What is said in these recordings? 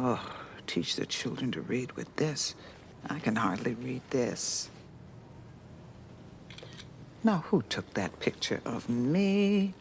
Oh, teach the children to read with this. I can hardly read this. Now, who took that picture of me?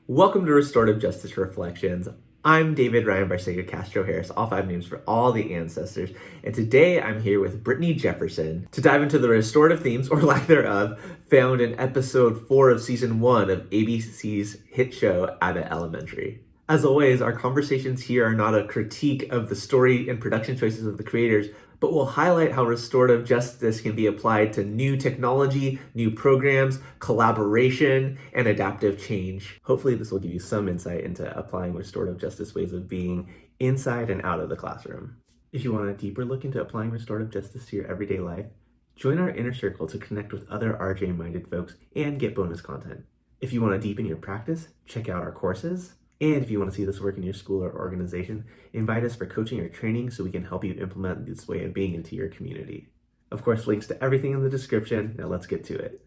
Welcome to Restorative Justice Reflections. I'm David Ryan Barcega Castro Harris, all 5 names for all the ancestors, and today I'm here with Brittany Jefferson to dive into the restorative themes, or lack thereof, found in episode 4 of season 1 of ABC's hit show Abbott Elementary. As always, our conversations here are not a critique of the story and production choices of the creators, but will highlight how restorative justice can be applied to new technology, new programs, collaboration, and adaptive change. Hopefully this will give you some insight into applying restorative justice ways of being inside and out of the classroom. If you want a deeper look into applying restorative justice to your everyday life, join our inner circle to connect with other RJ-minded folks and get bonus content. If you want to deepen your practice, check out our courses. And if you want to see this work in your school or organization, invite us for coaching or training so we can help you implement this way of being into your community. Of course, links to everything in the description. Now let's get to it.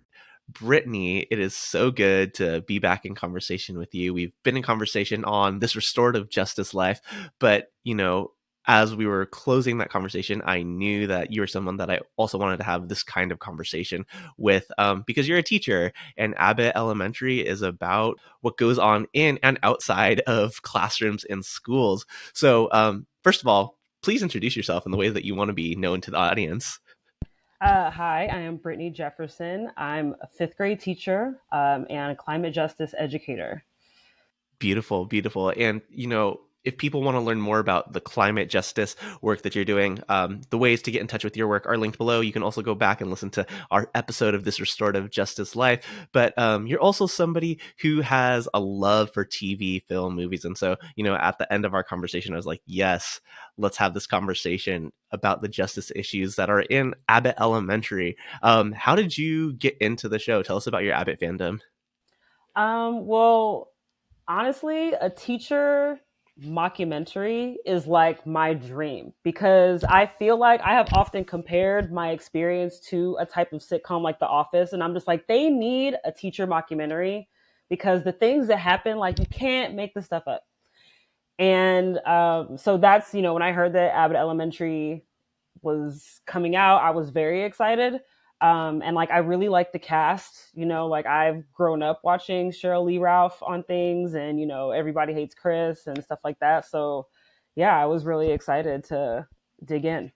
Brittany, it is so good to be back in conversation with you. We've been in conversation on this restorative justice life, but as we were closing that conversation, I knew that you were someone that I also wanted to have this kind of conversation with, because you're a teacher, and Abbott Elementary is about what goes on in and outside of classrooms and schools. So first of all, please introduce yourself in the way that you want to be known to the audience. Hi, I am Brittany Jefferson. I'm a 5th grade teacher and a climate justice educator. Beautiful, beautiful. And, if people want to learn more about the climate justice work that you're doing, the ways to get in touch with your work are linked below. You can also go back and listen to our episode of This Restorative Justice Life. But you're also somebody who has a love for TV, film, movies. And so, at the end of our conversation, I was like, yes, let's have this conversation about the justice issues that are in Abbott Elementary. How did you get into the show? Tell us about your Abbott fandom. Well, honestly, a teacher mockumentary is like my dream, because I feel like I have often compared my experience to a type of sitcom like The Office, and I'm just like, they need a teacher mockumentary, because the things that happen, like, you can't make this stuff up. And so that's, when I heard that Abbott Elementary was coming out, I was very excited. And like, I really like the cast, like, I've grown up watching Cheryl Lee Ralph on things, and, Everybody Hates Chris and stuff like that. So yeah, I was really excited to dig in.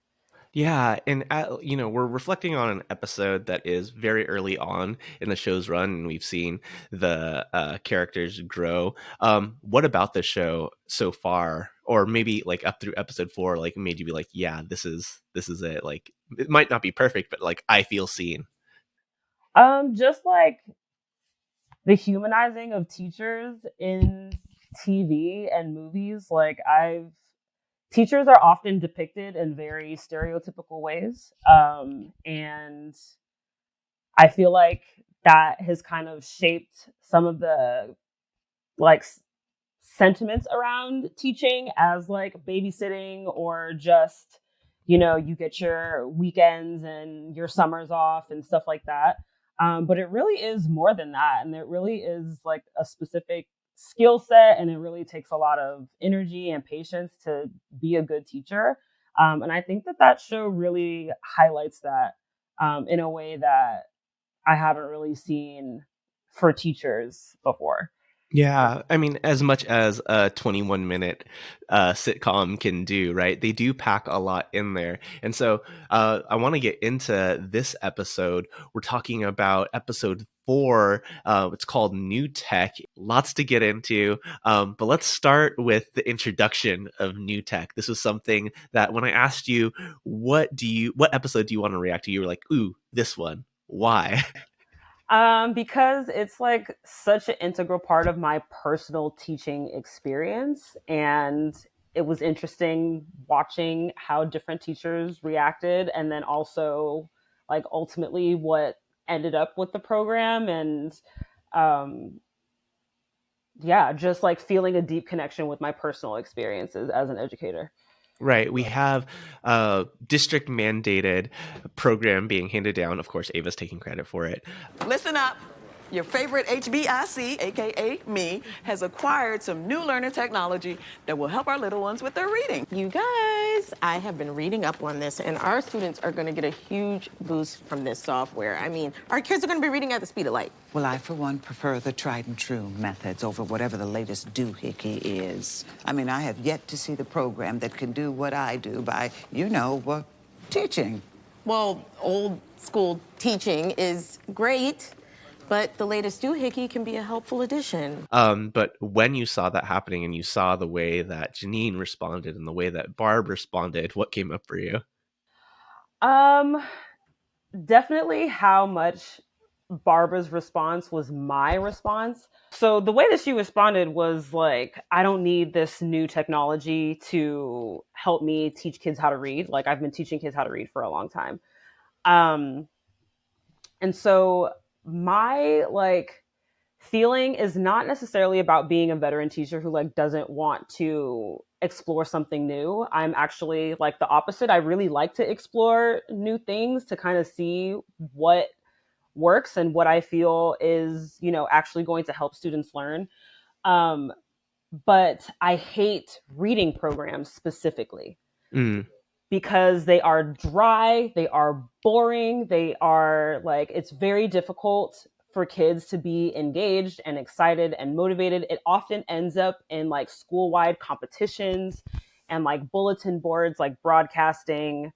Yeah, and we're reflecting on an episode that is very early on in the show's run, and we've seen the characters grow. What about the show so far, or maybe like up through episode 4, like made you be like, yeah, this is it? Like, it might not be perfect, but like, I feel seen. Just like the humanizing of teachers in TV and movies, like, teachers are often depicted in very stereotypical ways. And I feel like that has kind of shaped some of the like sentiments around teaching as like babysitting, or just, you get your weekends and your summers off and stuff like that. But it really is more than that. And it really is like a specific skill set, and it really takes a lot of energy and patience to be a good teacher. And I think that show really highlights that in a way that I haven't really seen for teachers before. Yeah, I mean, as much as a 21-minute sitcom can do, right? They do pack a lot in there. And so I want to get into this episode. We're talking about episode 4. It's called New Tech. Lots to get into. But let's start with the introduction of New Tech. This was something that when I asked you, what episode do you want to react to? You were like, ooh, this one. Why? Because it's like such an integral part of my personal teaching experience. And it was interesting watching how different teachers reacted, and then also like ultimately what ended up with the program. And yeah, just like feeling a deep connection with my personal experiences as an educator. Right. We have a district mandated program being handed down. Of course, Ava's taking credit for it. Listen up. Your favorite HBIC, aka me, has acquired some new learning technology that will help our little ones with their reading. You guys, I have been reading up on this, and our students are going to get a huge boost from this software. I mean, our kids are going to be reading at the speed of light. Well, I, for one, prefer the tried and true methods over whatever the latest doohickey is. I mean, I have yet to see the program that can do what I do by, teaching. Well, old school teaching is great, but the latest doohickey can be a helpful addition. But when you saw that happening and you saw the way that Janine responded and the way that Barb responded, what came up for you? Definitely how much Barbara's response was my response. So the way that she responded was like, I don't need this new technology to help me teach kids how to read. Like, I've been teaching kids how to read for a long time. And so my feeling is not necessarily about being a veteran teacher who doesn't want to explore something new. I'm actually the opposite. I really like to explore new things to kind of see what works and what I feel is, actually going to help students learn. But I hate reading programs specifically. Because they are dry, they are boring, they are it's very difficult for kids to be engaged and excited and motivated. It often ends up in school-wide competitions and bulletin boards, broadcasting,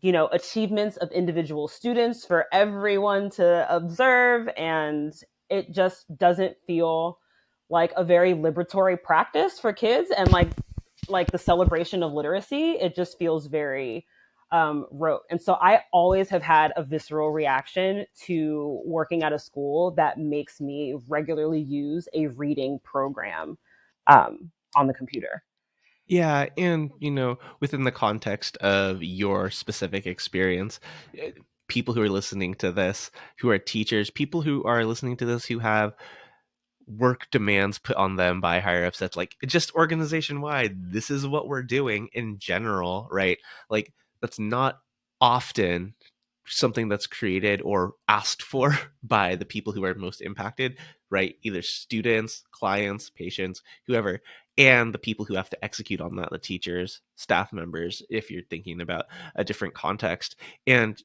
achievements of individual students for everyone to observe. And it just doesn't feel like a very liberatory practice for kids. And the celebration of literacy, it just feels very rote. And so I always have had a visceral reaction to working at a school that makes me regularly use a reading program on the computer. Yeah, and within the context of your specific experience, people who are listening to this, who are teachers, people who are listening to this who have work demands put on them by higher ups that's just organization wide, this is what we're doing in general, right? That's not often something that's created or asked for by the people who are most impacted, right? Either students, clients, patients, whoever, and the people who have to execute on that, the teachers, staff members, if you're thinking about a different context. And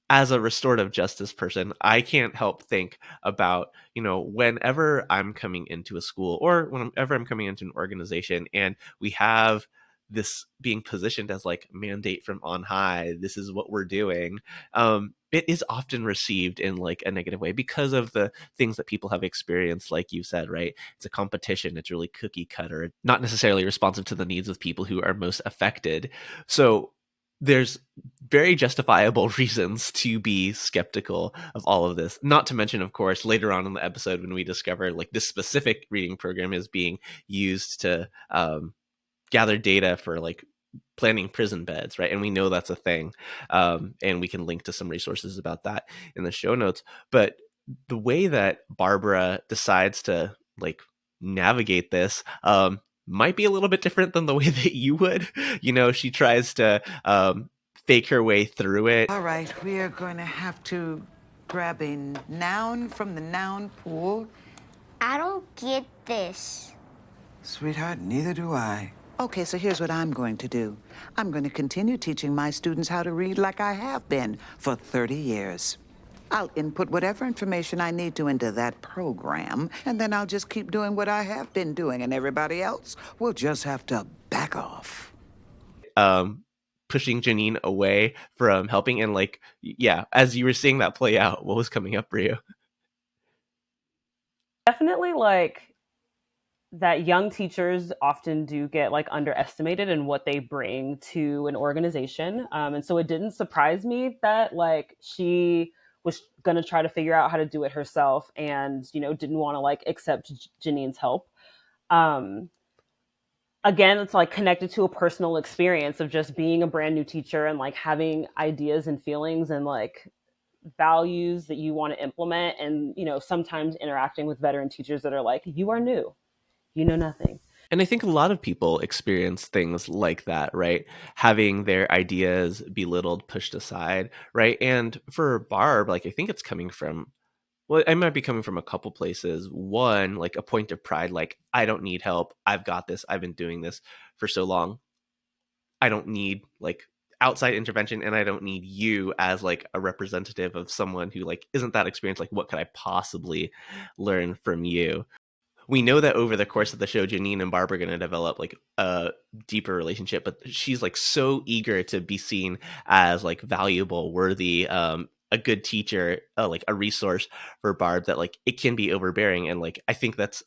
as a restorative justice person, I can't help think about, whenever I'm coming into a school or whenever I'm coming into an organization and we have this being positioned as mandate from on high, this is what we're doing. It is often received in a negative way because of the things that people have experienced, like you said, right? It's a competition. It's really cookie cutter, not necessarily responsive to the needs of people who are most affected. So there's very justifiable reasons to be skeptical of all of this. Not to mention, of course, later on in the episode when we discover this specific reading program is being used to gather data for planning prison beds, right? And we know that's a thing. And we can link to some resources about that in the show notes. But the way that Barbara decides to navigate this might be a little bit different than the way that you would. She tries to fake her way through it. All right, we are going to have to grab a noun from the noun pool. I don't get this. Sweetheart, neither do I. Okay, so here's what I'm going to do. I'm going to continue teaching my students how to read like I have been for 30 years. I'll input whatever information I need to into that program, and then I'll just keep doing what I have been doing, and everybody else will just have to back off. Pushing Janine away from helping, and as you were seeing that play out, what was coming up for you? Definitely that young teachers often do get underestimated in what they bring to an organization. And so it didn't surprise me that she was going to try to figure out how to do it herself and, didn't want to accept Janine's help. Again, it's connected to a personal experience of just being a brand new teacher and having ideas and feelings and values that you want to implement. And, sometimes interacting with veteran teachers that are you are new. You know nothing. And I think a lot of people experience things like that, right? Having their ideas belittled, pushed aside, right? And for Barb, I think it's coming from Well, I might be coming from a couple places. One, like a point of pride, like I don't need help. I've got this. I've been doing this for so long. I don't need like outside intervention, and I don't need you as like a representative of someone who like isn't that experienced. Like, what could I possibly learn from you? We know that over the course of the show, Janine and Barb are going to develop like a deeper relationship, but she's like so eager to be seen as like valuable, worthy, a good teacher, like a resource for Barb, that like it can be overbearing. And like, I think that's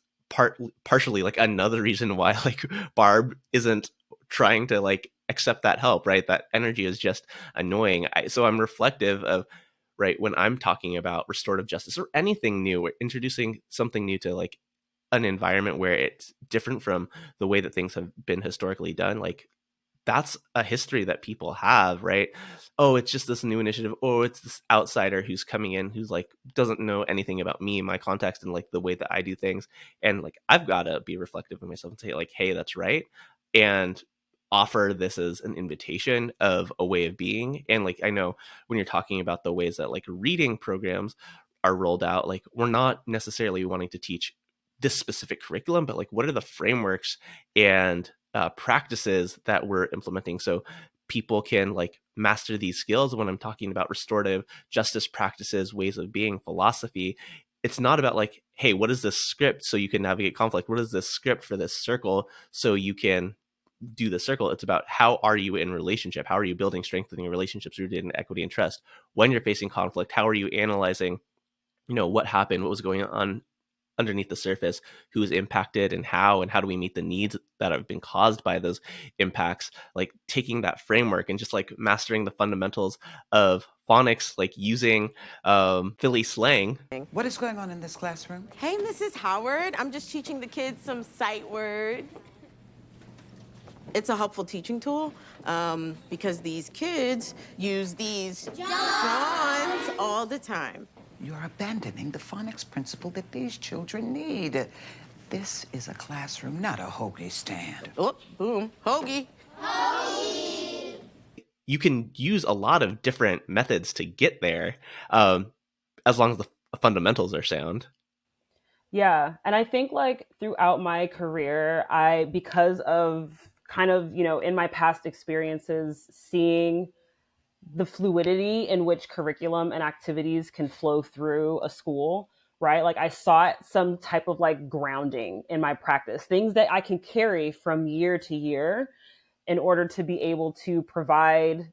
partially like another reason why like Barb isn't trying to like accept that help, right? That energy is just annoying. So I'm reflective of, right, when I'm talking about restorative justice or anything new, or introducing something new to like an environment where it's different from the way that things have been historically done, like that's a history that people have, right? Oh, it's just this new initiative. Oh, it's this outsider who's coming in who's like doesn't know anything about me, my context, and like the way that I do things. And like I've got to be reflective of myself and say like, hey, that's right, and offer this as an invitation of a way of being. And like I know when you're talking about the ways that like reading programs are rolled out, like we're not necessarily wanting to teach this specific curriculum, but like what are the frameworks and practices that we're implementing so people can like master these skills. When I'm talking about restorative justice practices, ways of being, philosophy, it's not about like, hey, what is this script so you can navigate conflict? What is this script for this circle so you can do the circle? It's about how are you in relationship? How are you building, strengthening relationships rooted in equity and trust? When you're facing conflict, how are you analyzing, what happened, what was going on underneath the surface, who is impacted and how do we meet the needs that have been caused by those impacts? Like taking that framework and just like mastering the fundamentals of phonics, like using Philly slang. What is going on in this classroom? Hey, Mrs. Howard, I'm just teaching the kids some sight words. It's a helpful teaching tool because these kids use these Johns all the time. You're abandoning the phonics principle that these children need. This is a classroom, not a hoagie stand. Oh, boom, hoagie. You can use a lot of different methods to get there, as long as the fundamentals are sound. Yeah. And I think like throughout my career, because of kind of, in my past experiences, seeing the fluidity in which curriculum and activities can flow through a school, right? Like I sought some type of like grounding in my practice, things that I can carry from year to year in order to be able to provide,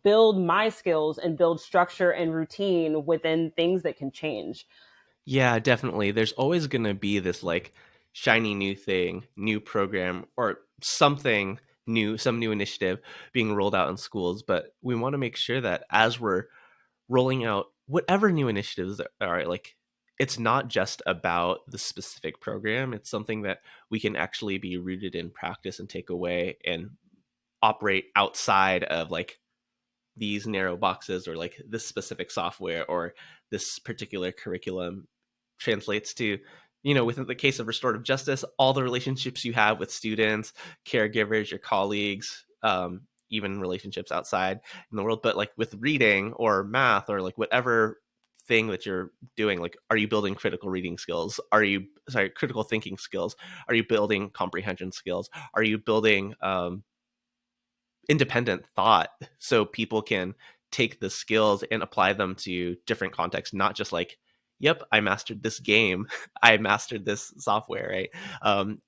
build my skills and build structure and routine within things that can change. Yeah, definitely. There's always going to be this like shiny new thing, new program, or something new, some new initiative being rolled out in schools. But we want to make sure that as we're rolling out whatever new initiatives are, like it's not just about the specific program. It's something that we can actually be rooted in practice and take away and operate outside of like these narrow boxes, or like this specific software or this particular curriculum translates to, within the case of restorative justice, all the relationships you have with students, caregivers, your colleagues, even relationships outside in the world. But like with reading or math or like whatever thing that you're doing, like, are you building critical reading skills? Critical thinking skills? Are you building comprehension skills? Are you building independent thought so people can take the skills and apply them to different contexts, not just like, yep, I mastered this game, I mastered this software, right?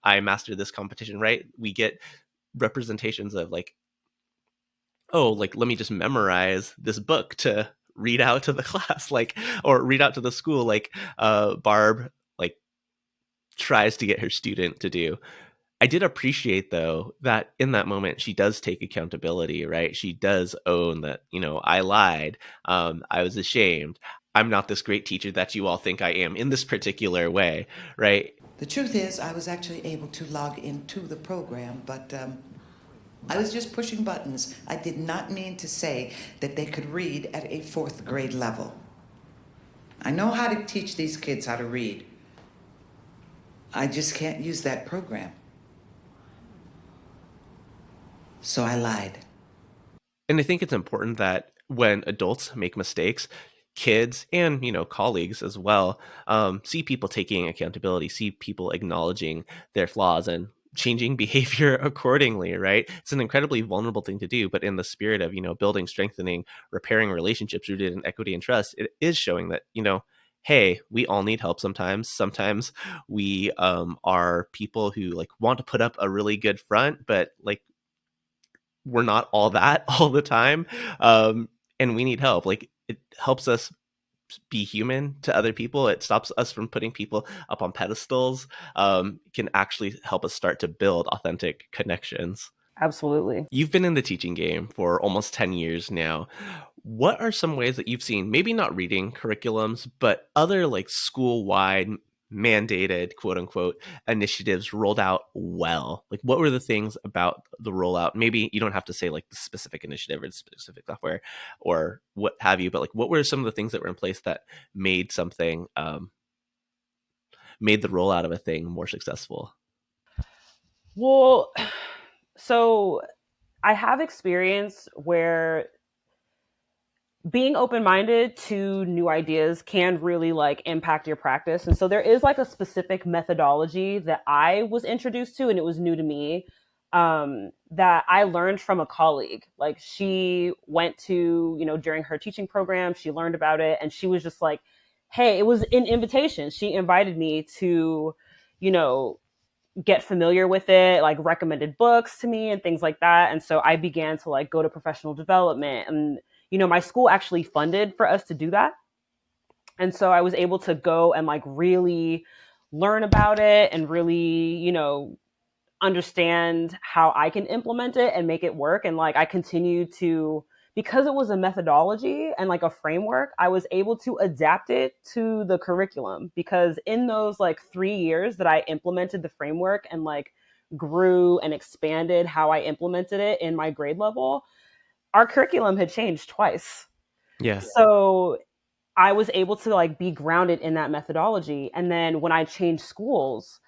I mastered this competition, right? We get representations of like, oh, like, let me just memorize this book to read out to the class, like, or read out to the school, like Barb like tries to get her student to do. I did appreciate, though, that in that moment, she does take accountability, right? She does own that, I lied. I was ashamed. I'm not this great teacher that you all think I am in this particular way, right? The truth is, I was actually able to log into the program, but I was just pushing buttons. I did not mean to say that they could read at a 4th grade level. I know how to teach these kids how to read. I just can't use that program. So I lied. And I think it's important that when adults make mistakes, kids and colleagues as well see people taking accountability, see people acknowledging their flaws and changing behavior accordingly, right? It's an incredibly vulnerable thing to do, but in the spirit of building, strengthening, repairing relationships rooted in equity and trust, it is showing that hey, we all need help sometimes we are people who like want to put up a really good front, but like we're not all that all the time, and we need help. Like it helps us be human to other people. It stops us from putting people up on pedestals. Can actually help us start to build authentic connections. Absolutely. You've been in the teaching game for almost 10 years now. What are some ways that you've seen, maybe not reading curriculums, but other like school-wide mandated, quote unquote, initiatives rolled out well? Like what were the things about the rollout? Maybe you don't have to say like the specific initiative or the specific software or what have you, but like what were some of the things that were in place that made something, made the rollout of a thing more successful? Well, so I have experience where being open-minded to new ideas can really like impact your practice. And so there is like a specific methodology that I was introduced to, and it was new to me, that I learned from a colleague. Like she went to, during her teaching program, she learned about it and she was just like, hey, it was an invitation. She invited me to, get familiar with it, like recommended books to me and things like that. And so I began to like go to professional development, and my school actually funded for us to do that. And so I was able to go and like really learn about it and really, understand how I can implement it and make it work. And like I continue to, because it was a methodology and like a framework, I was able to adapt it to the curriculum, because in those like 3 years that I implemented the framework and like grew and expanded how I implemented it in my grade level, our curriculum had changed twice. Yeah. So I was able to like be grounded in that methodology. And then when I changed schools,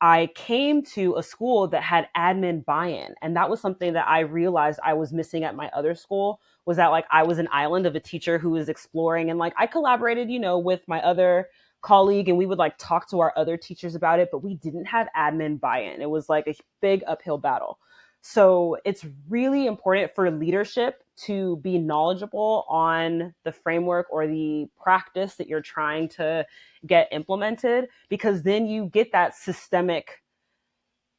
I came to a school that had admin buy-in. And that was something that I realized I was missing at my other school, was that like I was an island of a teacher who was exploring, and like I collaborated, with my other colleague, and we would like talk to our other teachers about it, but we didn't have admin buy-in. It was like a big uphill battle. So it's really important for leadership to be knowledgeable on the framework or the practice that you're trying to get implemented, because then you get that systemic,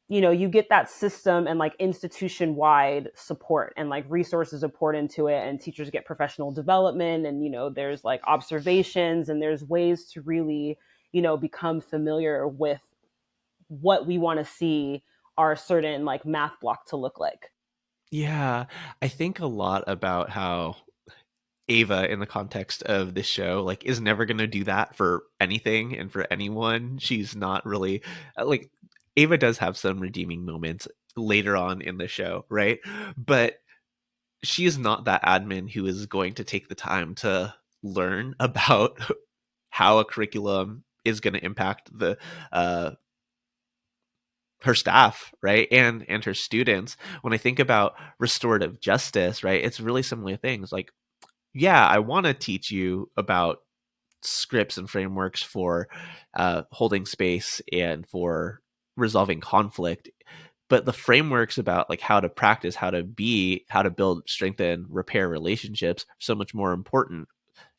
you get that system and like institution-wide support, and like resources are poured into it, and teachers get professional development, and there's like observations, and there's ways to really, become familiar with what we want to see our certain like math block to look like. Yeah, I think a lot about how Ava, in the context of this show, like is never going to do that for anything and for anyone. She's not really like, Ava does have some redeeming moments later on in the show, right? But she is not that admin who is going to take the time to learn about how a curriculum is going to impact the her staff, right, and her students. When I think about restorative justice, right, it's really similar things. Like, yeah, I want to teach you about scripts and frameworks for holding space and for resolving conflict, but the frameworks about like how to practice, how to be, how to build, strengthen, repair relationships are so much more important.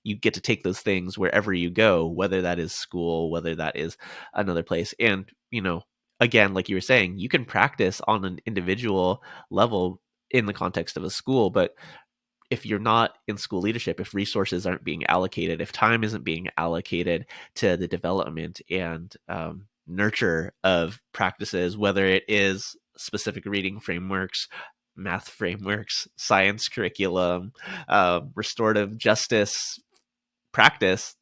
You get to take those things wherever you go, whether that is school, whether that is another place. And again, like you were saying, you can practice on an individual level in the context of a school, but if you're not in school leadership, if resources aren't being allocated, if time isn't being allocated to the development and nurture of practices, whether it is specific reading frameworks, math frameworks, science curriculum, restorative justice practice,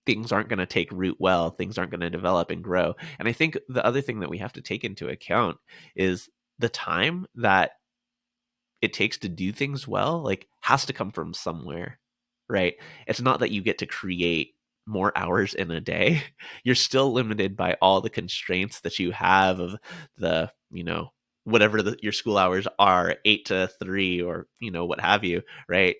things aren't going to take root well, things aren't going to develop and grow. And I think the other thing that we have to take into account is the time that it takes to do things well, like has to come from somewhere, right? It's not that you get to create more hours in a day. You're still limited by all the constraints that you have of the, whatever your school hours are, 8 to 3 or, what have you, right?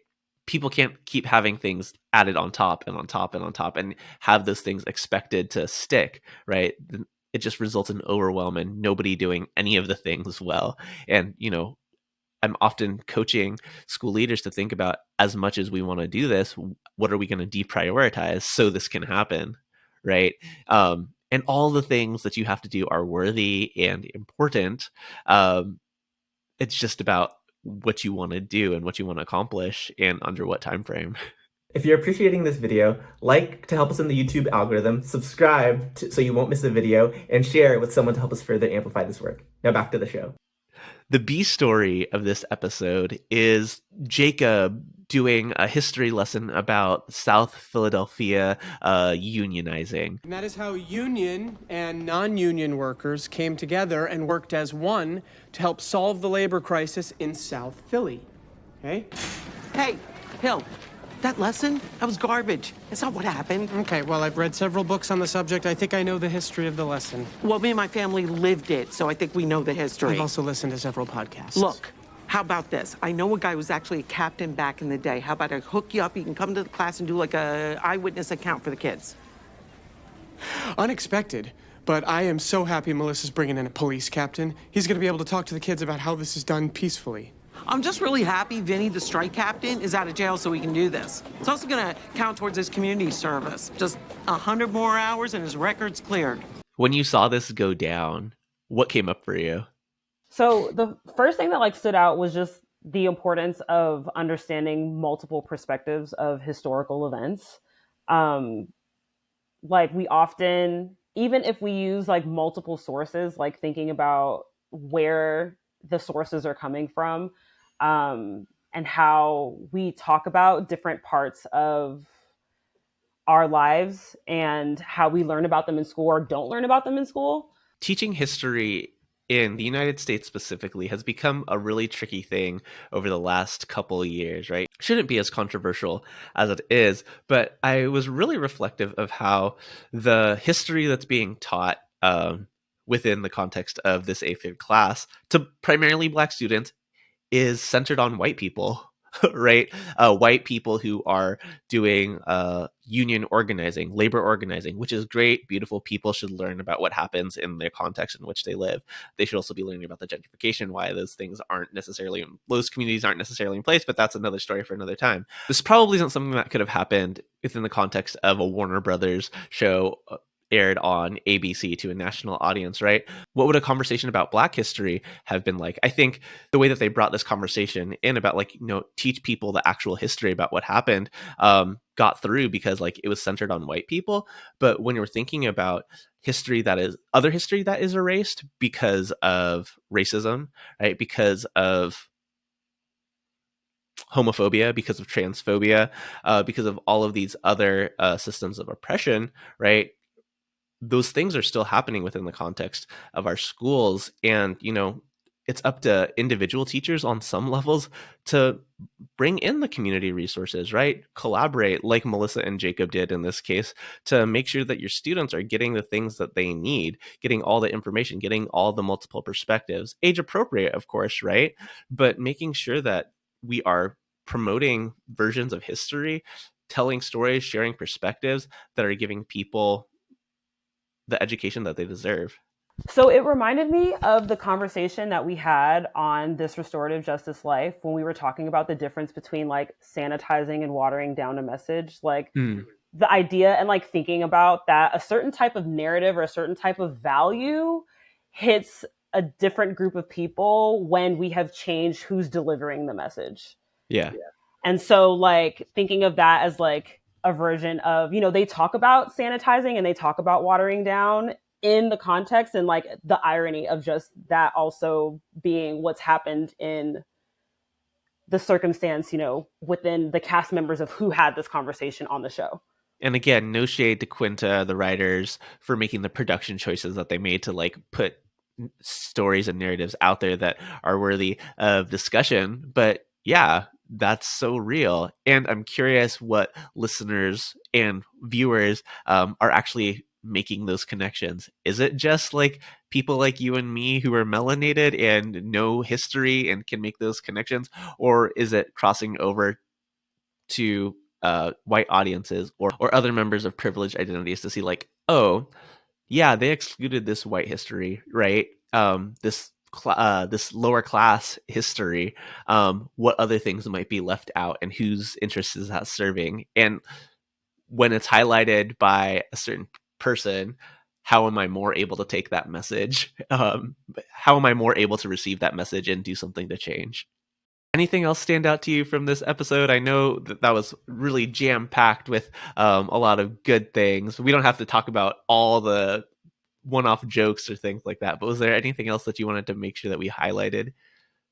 people can't keep having things added on top and on top and on top and have those things expected to stick, right? Then it just results in overwhelm and nobody doing any of the things well. And, I'm often coaching school leaders to think about, as much as we want to do this, what are we going to deprioritize so this can happen, right? And all the things that you have to do are worthy and important. It's just about what you want to do and what you want to accomplish and under what time frame. If you're appreciating this video, like to help us in the YouTube algorithm, subscribe so you won't miss a video, and share it with someone to help us further amplify this work. Now back to the show. The B story of this episode is Jacob doing a history lesson about South Philadelphia unionizing. And that is how union and non-union workers came together and worked as one to help solve the labor crisis in South Philly. Okay? Hey, Hill, that lesson, that was garbage. That's not what happened. Okay, well, I've read several books on the subject. I think I know the history of the lesson. Well, me and my family lived it, so I think we know the history. I've also listened to several podcasts. Look, how about this? I know a guy who was actually a captain back in the day. How about I hook you up? You can come to the class and do like a eyewitness account for the kids. Unexpected, but I am so happy Melissa's bringing in a police captain. He's going to be able to talk to the kids about how this is done peacefully. I'm just really happy Vinny, the strike captain, is out of jail so we can do this. It's also gonna count towards his community service. Just 100 more hours and his record's cleared. When you saw this go down, what came up for you? So the first thing that stood out was just the importance of understanding multiple perspectives of historical events. We often, even if we use multiple sources, thinking about where the sources are coming from, and how we talk about different parts of our lives and how we learn about them in school or don't learn about them in school. Teaching history in the United States specifically has become a really tricky thing over the last couple of years, right? Shouldn't be as controversial as it is, but I was really reflective of how the history that's being taught within the context of this 8th grade class to primarily Black students is centered on white people, right? White people who are doing union organizing, labor organizing, which is great. Beautiful people should learn about what happens in their context in which they live. They should also be learning about the gentrification, why those communities aren't necessarily in place, but that's another story for another time. This probably isn't something that could have happened within the context of a Warner Brothers show aired on ABC to a national audience, right? What would a conversation about Black history have been like? I think the way that they brought this conversation in about teach people the actual history about what happened got through because it was centered on white people. But when you're thinking about history that is erased because of racism, right? Because of homophobia, because of transphobia, because of all of these other systems of oppression, right? Those things are still happening within the context of our schools. And, it's up to individual teachers on some levels to bring in the community resources, right? Collaborate like Melissa and Jacob did in this case to make sure that your students are getting the things that they need, getting all the information, getting all the multiple perspectives, age appropriate, of course, right? But making sure that we are promoting versions of history, telling stories, sharing perspectives that are giving people the education that they deserve. So it reminded me of the conversation that we had on this Restorative Justice Life when we were talking about the difference between sanitizing and watering down a message, the idea and thinking about that a certain type of narrative or a certain type of value hits a different group of people when we have changed who's delivering the message. Yeah. And so thinking of that as a version of, they talk about sanitizing and they talk about watering down in the context and the irony of just that also being what's happened in the circumstance, within the cast members of who had this conversation on the show. And again, no shade to Quinta, the writers, for making the production choices that they made to put stories and narratives out there that are worthy of discussion. But yeah, that's so real. And I'm curious what listeners and viewers are actually making those connections. Is it just people like you and me who are melanated and know history and can make those connections? Or is it crossing over to white audiences or other members of privileged identities to see like, oh, yeah, they excluded this white history, right? This lower class history. What other things might be left out, and whose interest is that serving? And when it's highlighted by a certain person, how am I more able to take that message? How am I more able to receive that message and do something to change? Anything else stand out to you from this episode? I know that was really jam-packed with a lot of good things. We don't have to talk about all the one-off jokes or things like that, but was there anything else that you wanted to make sure that we highlighted?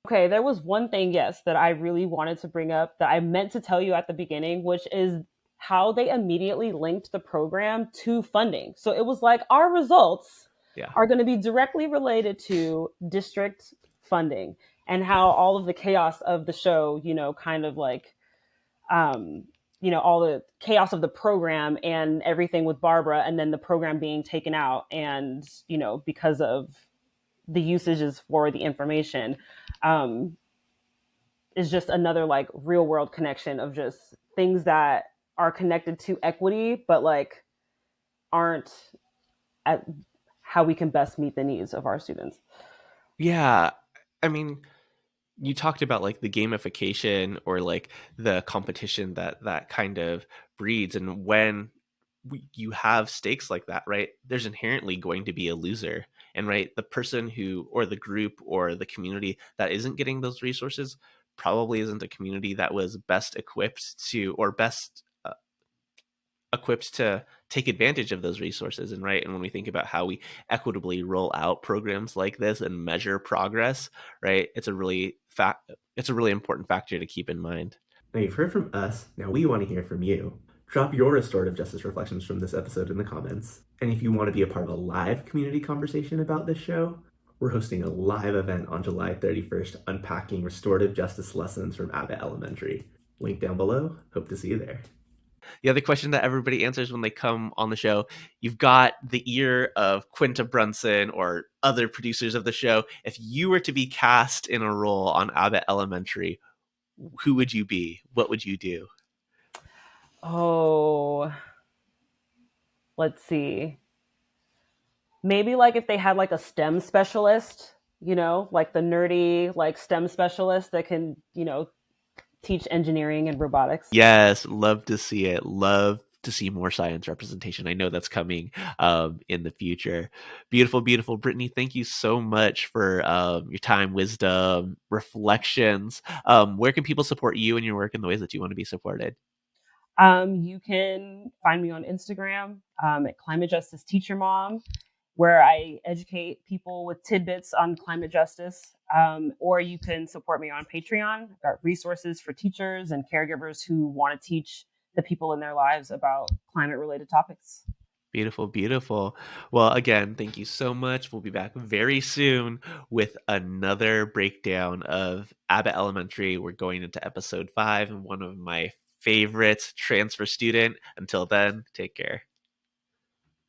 Okay, there was one thing, yes, that I really wanted to bring up that I meant to tell you at the beginning, which is how they immediately linked the program to funding. So it was like our results are going to be directly related to district funding, and how all of the chaos of the show, kind of like, all the chaos of the program and everything with Barbara, and then the program being taken out, and, because of the usages for the information, is just another like real world connection of just things that are connected to equity, but like aren't at how we can best meet the needs of our students. Yeah. I mean, you talked about like the gamification or like the competition that kind of breeds. And when you have stakes like that, right, there's inherently going to be a loser. And right, the person who, or the group or the community that isn't getting those resources probably isn't a community that was best equipped to, or best equipped to take advantage of those resources. And right, and when we think about how we equitably roll out programs like this and measure progress, right, it's a really important factor to keep in mind. Now you've heard from us, now we want to hear from you. Drop your restorative justice reflections from this episode in the comments. And if you want to be a part of a live community conversation about this show, we're hosting a live event on July 31st unpacking restorative justice lessons from Abbott Elementary. Link down below. Hope to see you there. The other question that everybody answers when they come on the show, you've got the ear of Quinta Brunson or other producers of the show. If you were to be cast in a role on Abbott Elementary, who would you be? What would you do? Oh, let's see. Maybe like if they had like a STEM specialist, like the nerdy like STEM specialist that can, teach engineering and robotics. Yes, love to see it. Love to see more science representation. I know that's coming in the future. Beautiful, beautiful. Brittany, thank you so much for your time, wisdom, reflections. Where can people support you and your work in the ways that you want to be supported? You can find me on Instagram at Climate Justice Teacher Mom, where I educate people with tidbits on climate justice. Or you can support me on Patreon. I've got resources for teachers and caregivers who want to teach the people in their lives about climate-related topics. Beautiful, beautiful. Well, again, thank you so much. We'll be back very soon with another breakdown of Abbott Elementary. We're going into episode 5 and one of my favorite transfer student. Until then, take care.